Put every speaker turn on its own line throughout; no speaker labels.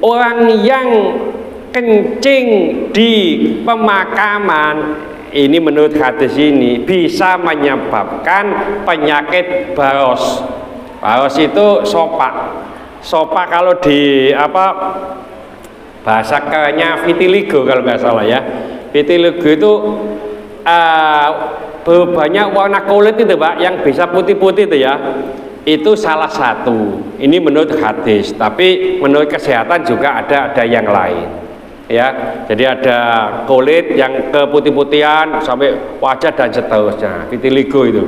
orang yang kencing di pemakaman ini menurut hadis ini bisa menyebabkan penyakit baros. Baros itu sopak. Sopak kalau di bahasa kerennya vitiligo kalau nggak salah ya. Vitiligo itu banyak warna kulit itu Pak yang bisa putih-putih itu ya. Itu salah satu. Ini menurut hadis, tapi menurut kesehatan juga ada yang lain. Ya, jadi ada kulit yang keputih-putihan sampai wajah dan seterusnya, vitiligo itu.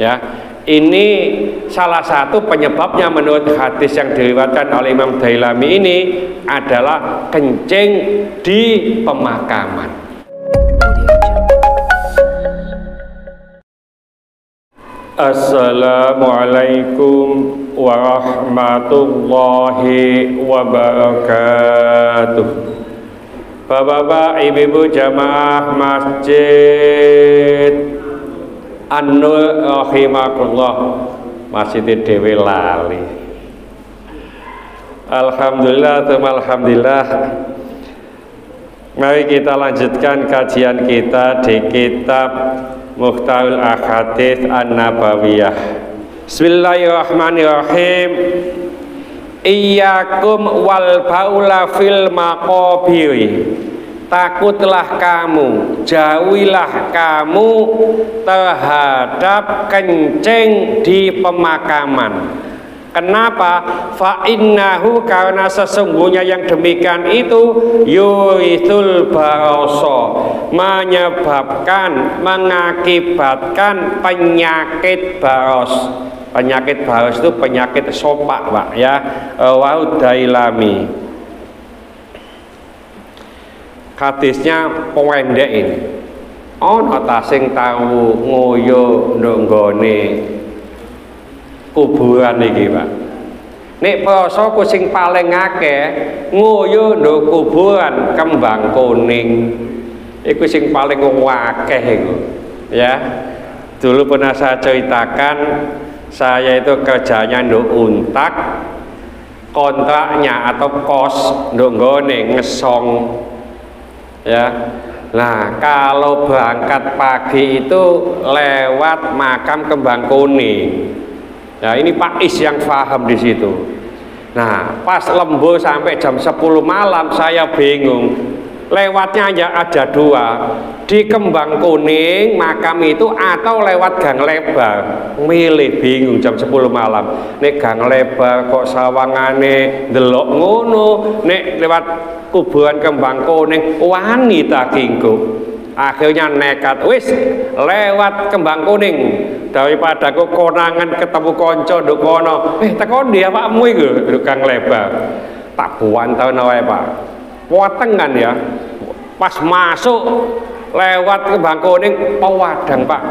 Ya, ini salah satu penyebabnya menurut hadis yang diriwayatkan oleh Imam Dailami ini adalah kencing di pemakaman. Assalamualaikum warahmatullahi wabarakatuh. Bapak-bapak, ibu-ibu jamaah masjid An-Nur rahimakumullah, masjid Dewi lali. Alhamdulillah, alhamdulillah. Mari kita lanjutkan kajian kita di kitab Mukhtarul Ahadits An-Nabawiyah. Bismillahirrahmanirrahim. Iyyakum wal baula fil maqabiri. Takutlah kamu, jauhilah kamu terhadap kencing di pemakaman. Kenapa? Fa innahu, karena sesungguhnya yang demikian itu yurisul baroso, mengakibatkan penyakit baros. Penyakit baros itu penyakit sopak Pak ya. Wa Dailami. Hadisnya pendek ini. Ana ta sing tau ngoyo nduk nggone kuburan iki Pak. Nek prasaku sing paling akeh ngoyo nduk kuburan Kembang Kuning. Iku sing paling akeh iku. Ya. Dulu pernah saya ceritakan, saya itu kerjanya nduk untak, kontraknya atau kos nduk nggone ngesong. Ya. Nah, kalau berangkat pagi itu lewat makam Kembang Kuning. Nah, ini Pak Is yang paham di situ. Nah, pas lembur sampai jam 10 malam saya bingung. Lewatnya ada dua, di Kembang Kuning makam itu atau lewat gang lebar. Milih bingung jam 10 malam. Nek gang lebar kok sawangane ndelok ngono, nek lewat kuburan Kembang Kuning wani tak kingku. Akhirnya nekat, wis lewat Kembang Kuning daripada kok konangan ketemu konco nduk kono. Teko ndi awakmu iku nduk gang lebar. Tak buantau wae Pak. Weteng kan ya. Pas masuk lewat Kembang Kuning pewadang Pak.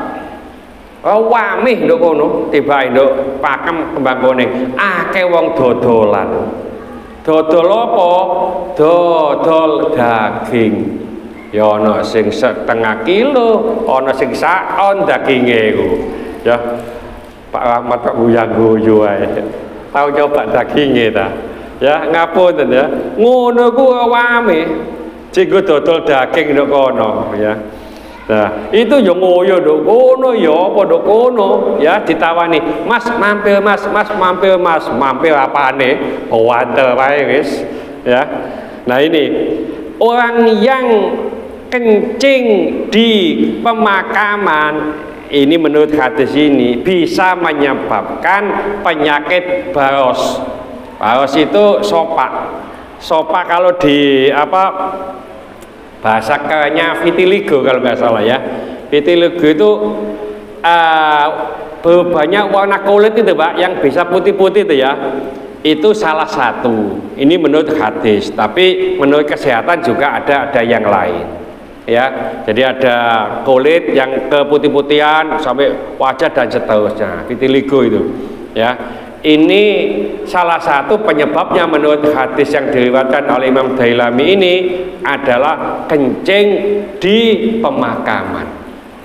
Wamih nduk kono, tibae nduk pakem Kembang Kuning. Akeh wong dodolan. Dodol apa? Dodol daging. Ya ana sing setengah kilo, ana sing saon daginge iku. Ya. Pak Rahmat kok guyu-guyu ae. Tau nyoba daginge ta? Ya, ngapunten ya. Ngono ku wame. Jenggo dodol daging nduk kono ya. Nah, itu yo ngoyo nduk kono ya apa nduk kono ya ditawani, "Mas, mampir Mas, Mas mampir Mas." Mampir apane? Wantel wae wis ya. Nah, ini orang yang kencing di pemakaman ini menurut hadis ini bisa menyebabkan penyakit baros. Baros itu sopak. Sopak kalau di bahasa kerennya vitiligo kalau nggak salah ya. Vitiligo itu banyak warna kulit itu Pak yang bisa putih-putih itu ya. Itu salah satu. Ini menurut hadis, tapi menurut kesehatan juga ada yang lain. Ya, jadi ada kulit yang keputih-putihan sampai wajah dan seterusnya, vitiligo itu. Ya, ini salah satu penyebabnya menurut hadis yang diriwayatkan oleh Imam Dailami ini adalah kencing di pemakaman.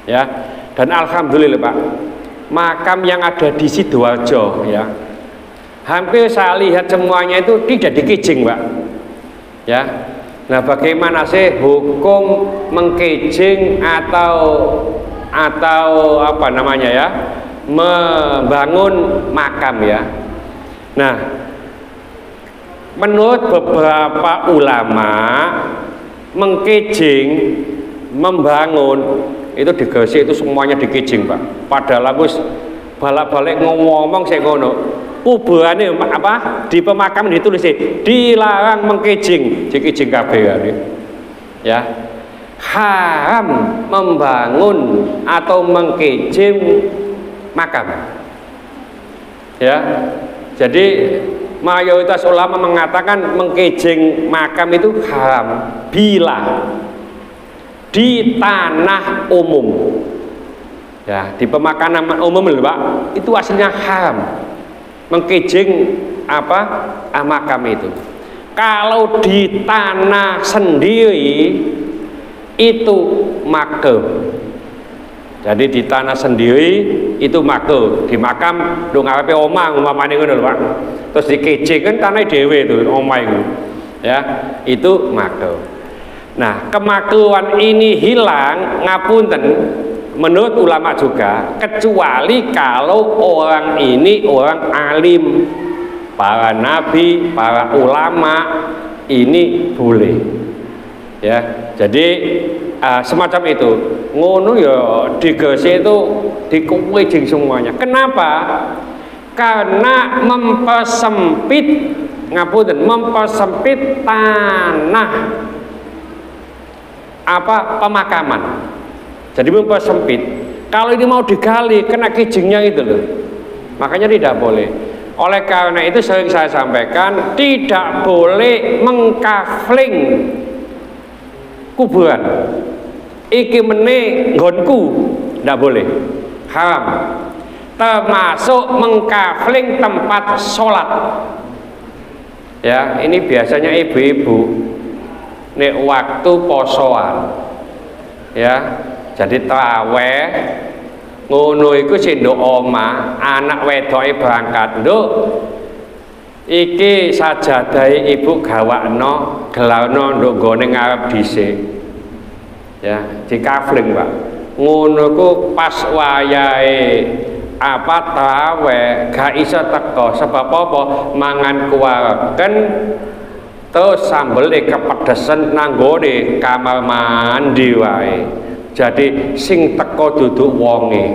Ya, dan alhamdulillah Pak, makam yang ada di Sidoarjo ya, hampir saya lihat semuanya itu tidak dikijing Pak. Ya. Nah, bagaimana sih hukum mengkejing atau apa namanya ya, membangun makam ya. Nah, menurut beberapa ulama, mengkejing, membangun itu digesi itu semuanya dikejing, Pak. Padahal agus balak-balik ngomong saya ngono. Kuburane apa di pemakaman ditulis dilarang mengkejing, dikejing kabeh ya. Haram membangun atau mengkejing makam. Ya. Jadi mayoritas ulama mengatakan mengkejing makam itu haram bila di tanah umum. Ya, di pemakaman umum lho, Pak, itu aslinya haram mengkejing apa makam itu. Kalau di tanah sendiri itu makruh. Jadi di tanah sendiri itu makruh. Di makam do ngarepe omah umpamane ngono lho, Pak. Terus dikejing kan tanah dhewe itu omah itu. Ya, itu makruh. Nah, kemakruhan ini hilang ngapunten menurut ulama juga, kecuali kalau orang ini orang alim, para nabi, para ulama, ini boleh ya. Jadi semacam itu ngono ya, digese itu dikejing semuanya. Kenapa? Karena mempersempit ngapunten, mempersempit tanah apa pemakaman. Jadi mempersempit. Kalau ini mau digali kena kijingnya itu loh. Makanya tidak boleh. Oleh karena itu sering saya sampaikan, tidak boleh mengkafling kuburan. Iki mene nggonku, tidak boleh. Haram. Termasuk mengkafling tempat sholat. Ya, ini biasanya ibu-ibu nek waktu posoan. Ya. Jadi traweh ngono iku sing nduk omah, anak wedoke berangkat, "Nduk, iki sajadahe ibu gawakno, gelarno nduk gone ngarep dhisik." Ya, dikafling, Pak. Ngono ku pas wayahe apa traweh gak iso teko sebab apa? Mangan kuwareken terus sambele kepedesen nanggone kamar mandi wae. Jadi sing teko duduk wonge,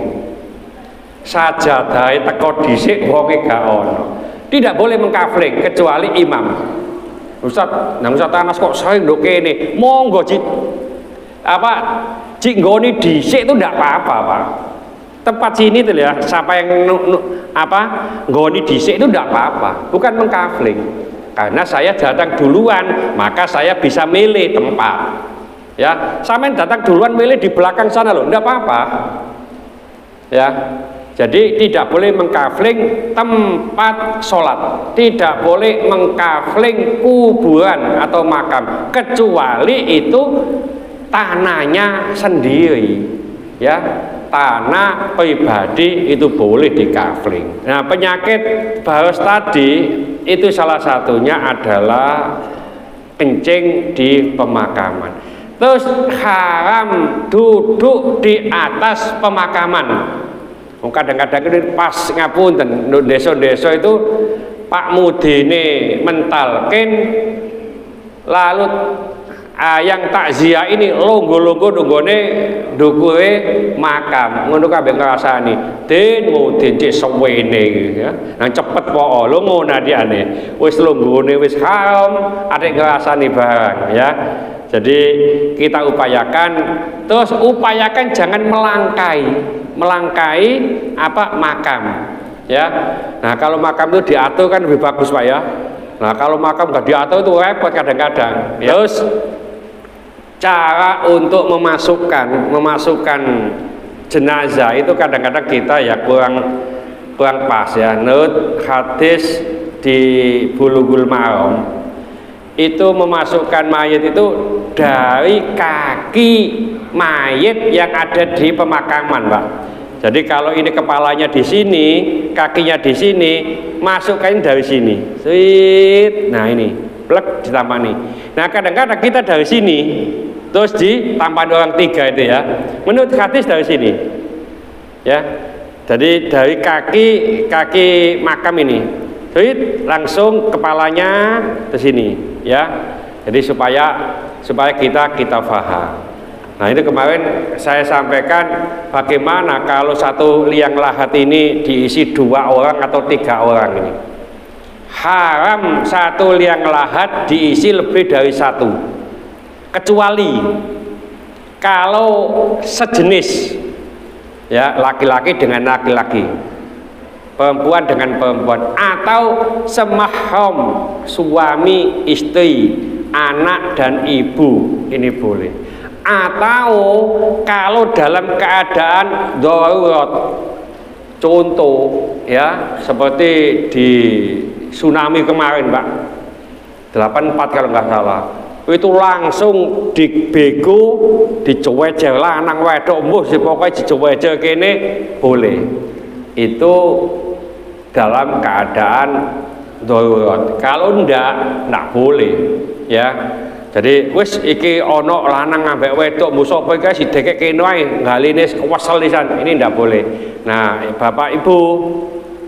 sajadahe teko dhisik wonge gak ono. Tidak boleh mengkafling kecuali imam. Ustaz, nang Ustaz Anas kok sering nduk kene. Monggo Cik. Apa Cik nggone dhisik itu ndak apa-apa, Pak. Tempat sini tuh ya, siapa yang nggone dhisik itu ndak apa-apa, bukan mengkafling. Karena saya datang duluan, maka saya bisa milih tempat. Ya, sampean datang duluan milih di belakang sana loh, enggak apa-apa. Ya. Jadi tidak boleh mengkafling tempat sholat, tidak boleh mengkafling kuburan atau makam, kecuali itu tanahnya sendiri. Ya, tanah pribadi itu boleh dikafling. Nah, penyakit baros tadi itu salah satunya adalah kencing di pemakaman. Terus haram duduk di atas pemakaman. Kadang-kadang itu pas ngapunten desa-desa itu Pak Mudine mentalkin, lalu yang takziah ini longgo-longgo nunggone dukure makam ngono kabeh ngrasani den mudin cek suwene ya. Nang cepet po lho ngono adikane wis longgone wis haram adek ngrasani barang ya. Jadi kita upayakan, terus upayakan jangan melangkai apa makam ya. Nah, kalau makam itu diatur kan lebih bagus, Pak ya. Nah, kalau makam nggak diatur itu repot kadang-kadang. Terus cara untuk memasukkan jenazah itu kadang-kadang kita ya kurang pas ya. Menurut hadis di Bulughul Maram itu memasukkan mayat itu dari kaki mayat yang ada di pemakaman, Pak. Jadi kalau ini kepalanya di sini, kakinya di sini, masukkan dari sini. Sweet. Nah ini plek ditampani. Nah kadang-kadang kita dari sini terus ditampani orang 3 itu ya, menurut hadis dari sini ya, jadi dari kaki makam ini, jadi langsung kepalanya ke sini ya, jadi supaya kita paham. Nah itu kemarin saya sampaikan bagaimana kalau satu liang lahat ini diisi 2 orang atau 3 orang ini. Haram satu liang lahat diisi lebih dari 1, kecuali kalau sejenis ya, laki-laki dengan laki-laki, perempuan dengan perempuan, atau semahram suami istri, anak dan ibu, ini boleh. Atau kalau dalam keadaan darurat, contoh ya seperti di tsunami kemarin Pak 84 kalau nggak salah, itu langsung dibego, dijewejer lanang wedok mbuh pokoknya dijewejer kene boleh. Itu dalam keadaan darurat. Kalau enggak boleh ya. Jadi wis iki ono lanang ngambek wedok mbok sapa iki sideke kene wae ngaline kesel lisan, ini ndak boleh. Nah, Bapak Ibu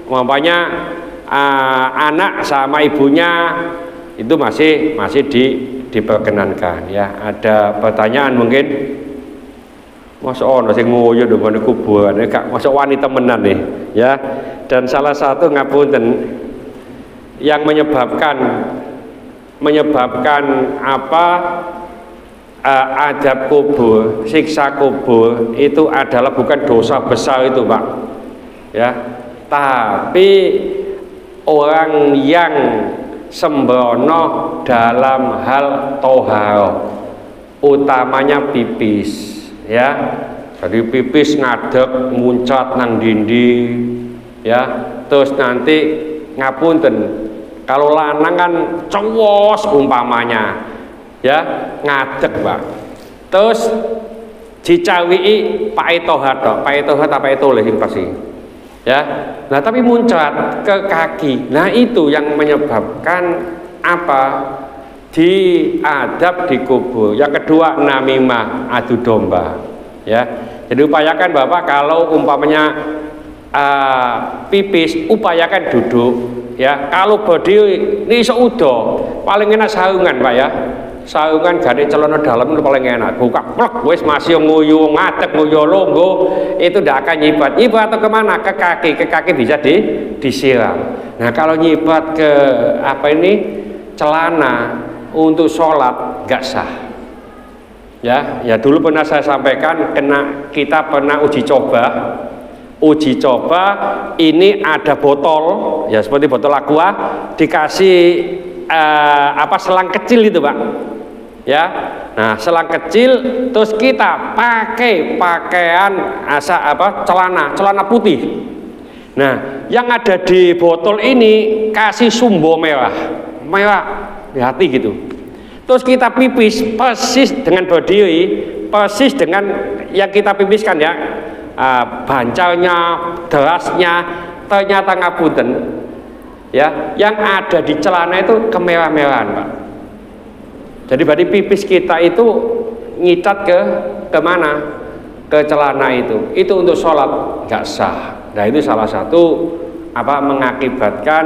umpamanya anak sama ibunya itu masih diperkenankan ya. Ada pertanyaan mungkin? Masa ono sing ngoyo ndone kuburan, gak masuk wanita temenan nih ya. Dan salah satu ngapunten yang menyebabkan apa adab kubur, siksa kubur itu adalah bukan dosa besar itu Pak ya, tapi orang yang sembrono dalam hal toharo, utamanya pipis ya. Jadi pipis ngadeg muncat nang dindi ya, terus nanti ngapunten kalau lanang kan cowos umpamanya ya ngadeg Pak, terus dicawii Pak Etohat apa itu leh pasti ya. Nah tapi muncrat ke kaki, nah itu yang menyebabkan apa diadab di kubur. Yang kedua namimah, adu domba ya. Jadi upayakan Bapak kalau umpamanya pipis upayakan duduk ya. Kalau berdiri ini seudo paling enak sarungan Pak ya, sarungan gade celana dalam itu paling enak, buka plek wis masih nguyu ngadeg nguyu longgo, itu tidak akan nyibat atau kemana, ke kaki bisa disiram. Nah kalau nyibat ke apa ini celana untuk sholat nggak sah ya. Ya dulu pernah saya sampaikan, kita pernah uji coba ini ada botol ya seperti botol aqua, dikasih selang kecil itu Pak ya. Nah selang kecil terus kita pakai pakaian celana putih. Nah yang ada di botol ini kasih sumbo merah hati gitu, terus kita pipis persis dengan berdiri, persis dengan yang kita pipiskan ya. Bancalnya, derasnya, ternyata ngapunten ya, yang ada di celana itu kemerah-merahan Pak. Jadi berarti pipis kita itu ngicat ke mana? Ke celana itu untuk sholat nggak sah. Nah itu salah satu mengakibatkan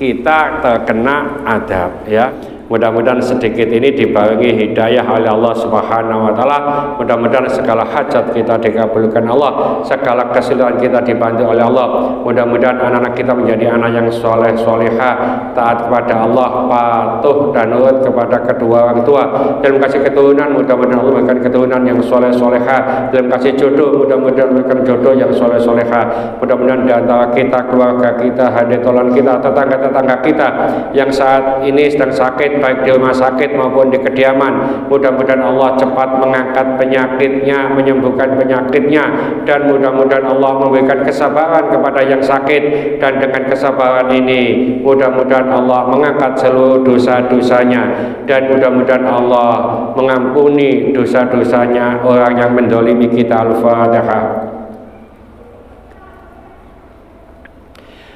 kita terkena adab ya. Mudah-mudahan sedikit ini dibarengi hidayah oleh Allah Subhanahu wa taala. Mudah-mudahan segala hajat kita dikabulkan Allah, segala kesulitan kita dibantu oleh Allah. Mudah-mudahan anak-anak kita menjadi anak yang soleh solehah, taat kepada Allah, patuh dan nurut kepada kedua orang tua. Dalam kasih keturunan, mudah-mudahan Allah memberikan keturunan yang soleh solehah. Dalam kasih jodoh, mudah-mudahan memberikan jodoh yang soleh solehah. Mudah-mudahan di antara kita, keluarga kita, haditolan kita, tetangga-tetangga kita yang saat ini sedang sakit, baik di rumah sakit maupun di kediaman, mudah-mudahan Allah cepat mengangkat penyakitnya, menyembuhkan penyakitnya, dan mudah-mudahan Allah memberikan kesabaran kepada yang sakit, dan dengan kesabaran ini mudah-mudahan Allah mengangkat seluruh dosa-dosanya, dan mudah-mudahan Allah mengampuni dosa-dosanya orang yang mendolimi kita. Al-Fatihah.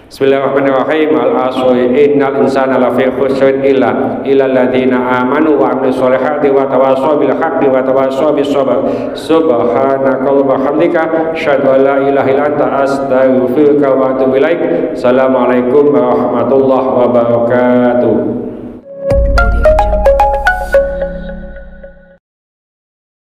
Bismillahirrahmanirrahim. Al-asri innal insana lafi khusrin illa alladziina aamanu wa 'amilus sholihati wa tawassaw bil haqqi wa tawassaw bis sabr. Subhanakallahumma wa hamdika asyhadu an la ilaha illa anta astaghfiruka wa atubu ilaik. Assalamualaikum warahmatullahi wabarakatuh.